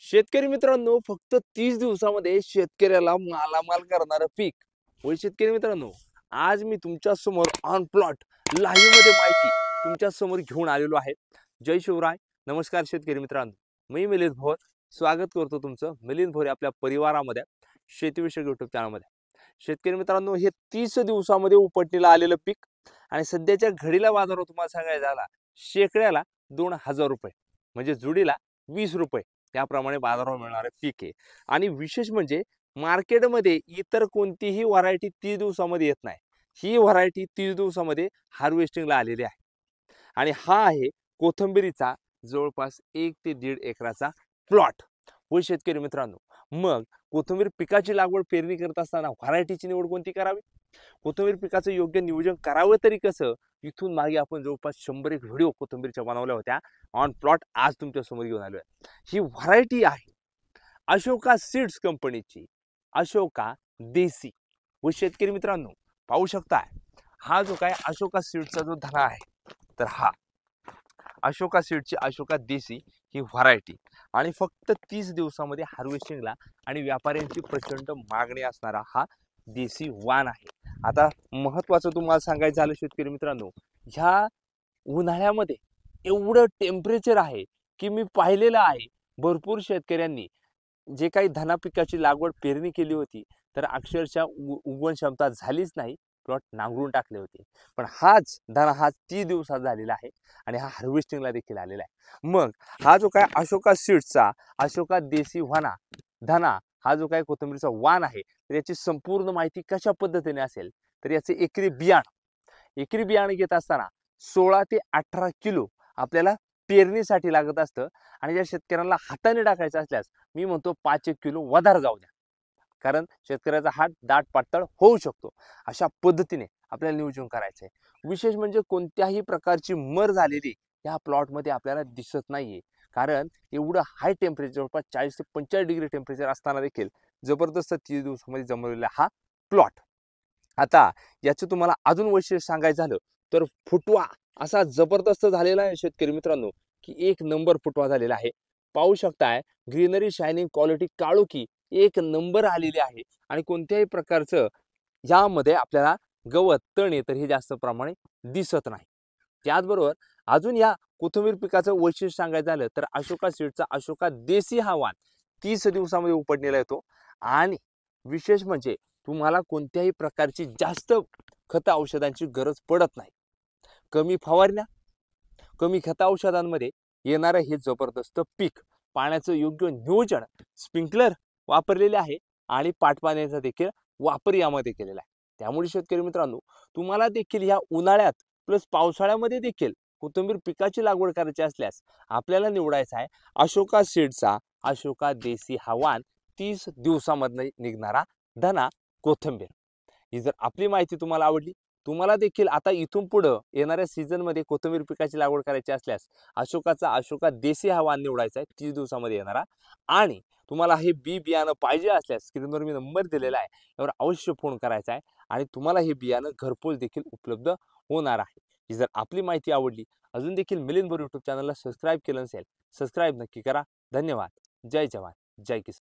शेतकरी मित्रांनो, फक्त 30 दिवसामध्ये शेतकऱ्याला मालामाल करणारं पीक. होय शेतकरी मित्रांनो, आज मी तुमच्या समोर ऑन प्लॉट लाईव्ह मध्ये माहिती तुमच्या समोर घेऊन आलेलो आहे. जय शिवराय. नमस्कार शेतकरी मित्रांनो, मी मिलिंद भोर स्वागत करतो तुमचं मिलिंद भोर आपल्या परिवारामध्ये शेतीविषयक युट्यूब चॅनलमध्ये. शेतकरी मित्रांनो, हे 30 दिवसामध्ये उपटणीला आलेलं पीक आणि सध्याच्या घडीला बाजारावर तुम्हाला सांगायचं झाला शेकड्याला 2000 रुपये म्हणजे जुडीला 20 रुपये त्याप्रमाणे बाजारावर मिळणारे पीक आहे. आणि विशेष म्हणजे मार्केटमध्ये इतर कोणतीही व्हरायटी 30 दिवसामध्ये येत नाही. ही व्हरायटी 30 दिवसामध्ये हार्वेस्टिंगला आलेली आहे. आणि हा आहे कोथिंबिरीचा जवळपास 1 ते 1.5 एकराचा प्लॉट. होय शेतकरी मित्रांनो, मग कोथिंबीर पिकाची लागवड पेरणी करत असताना व्हरायटीची निवड कोणती करावी, कोथिंबीर पिकाचं योग्य नियोजन करावं तरी कसं, इथून मागे आपण जवळपास 100 व्हिडिओ कोथिंबीरच्या बनवल्या होत्या. ऑन प्लॉट आज तुमच्या समोर घेऊन आलोय. ही व्हरायटी आहे अशोका सीड्स कंपनीची अशोका देसी. व शेतकरी मित्रांनो, पाहू शकता हा जो काय अशोका सीड्सचा जो धना आहे, तर हा अशोका सीडची अशोका देसी ही व्हरायटी आणि फक्त 30 दिवसामध्ये हार्वेस्टिंगला आणि व्यापाऱ्यांची प्रचंड मागणी असणारा हा देसी वाण आहे. आता महत्त्वाचं तुम्हाला सांगायचं झालं शेतकरी मित्रांनो, ह्या उन्हाळ्यामध्ये एवढं टेम्परेचर आहे की मी पाहिलेलं आहे भरपूर शेतकऱ्यांनी जे काही धना पिकाची लागवड पेरणी केली होती तर अक्षरशः उगवण क्षमता झालीच नाही, प्लॉट नांगरून टाकले होते. पण हाच धना हा 30 दिवसात झालेला आहे आणि हा हार्वेस्टिंगला देखील आलेला आहे. मग हा जो काय अशोका सीड्सचा अशोका देसी वाणा धना हा जो काय कोथिंबीरचा वाण आहे, तर याची संपूर्ण माहिती कशा पद्धतीने असेल तर याचे एकरी बियाणे घेत असताना 16 ते 18 किलो आपल्याला पेरणीसाठी लागत असतं. आणि ज्या शेतकऱ्यांना हाताने टाकायचं असल्यास मी म्हणतो 5 किलो वधार जाऊ द्या, कारण शेतकऱ्याचा हात दाट पातळ होऊ शकतो. अशा पद्धतीने आपल्याला नियोजन करायचं आहे. विशेष म्हणजे कोणत्याही प्रकारची मर झालेली या प्लॉटमध्ये आपल्याला दिसत नाहीये, कारण एवढं हाय टेम्परेचर जवळपास 40 ते 45 डिग्री टेम्परेचर असताना देखील जबरदस्त 30 दिवसामध्ये जमवलेला हा प्लॉट. आता याचं तुम्हाला अजून वैशिष्ट्य सांगायचं झालं तर फुटवा असा जबरदस्त झालेला आहे शेतकरी मित्रांनो, की एक नंबर फुटवा झालेला आहे. पाहू शकताय ग्रीनरी शायनिंग क्वालिटी काळोखी एक नंबर आलेली आहे आणि कोणत्याही प्रकारचं यामध्ये आपल्याला गवत तण तर हे जास्त प्रमाणे दिसत नाही. त्याचबरोबर अजून या कोथिंबीर पिकाचं वैशिष्ट्य सांगायचं झालं तर अशोका सीडचा अशोका देसी हा वाण 30 दिवसामध्ये उपटणीला येतो. आणि विशेष म्हणजे तुम्हाला कोणत्याही प्रकारची जास्त खत औषधांची गरज पडत नाही. कमी फवारण्या कमी खत औषधांमध्ये येणारं हे जबरदस्त पीक, पाण्याचं योग्य नियोजन, स्प्रिंकलर वापरलेले आहे आणि पाटपाण्याचा देखील वापर यामध्ये केलेला आहे. त्यामुळे शेतकरी मित्रांनो, तुम्हाला देखील या उन्हाळ्यात प्लस पावसाळ्यामध्ये देखील कोथिंबीर पिकाची लागवड करायची असल्यास आपल्याला निवडायचा आहे अशोका सीडचा अशोका देसी हा वाण 30 दिवसामध्ये निघणारा धना कोथिंबीर. ही जर आपली माहिती तुम्हाला आवडली, तुम्हाला देखील आता इथून पुढे येणाऱ्या सीझन मध्ये कोथिंबीर पिकाची लागवड करायची असल्यास अशोकाचा अशोका देसी हा वाण निवडायचा आहे 30 दिवसामध्ये येणारा. आणि तुम्हाला हे बियाणं पाहिजे असल्यास स्क्रीनवर मी नंबर दिलेला आहे, यावर अवश्य फोन करायचा आहे आणि तुम्हाला हे बियाणं घरपोच देखील उपलब्ध होणार आहे. ही जर आपली माहिती आवडली, अजून देखील मिलिंद भोर यूट्यूब चॅनलला सबस्क्राईब केलं नसेल, सबस्क्राईब नक्की करा. धन्यवाद. जय जवान जय किसान.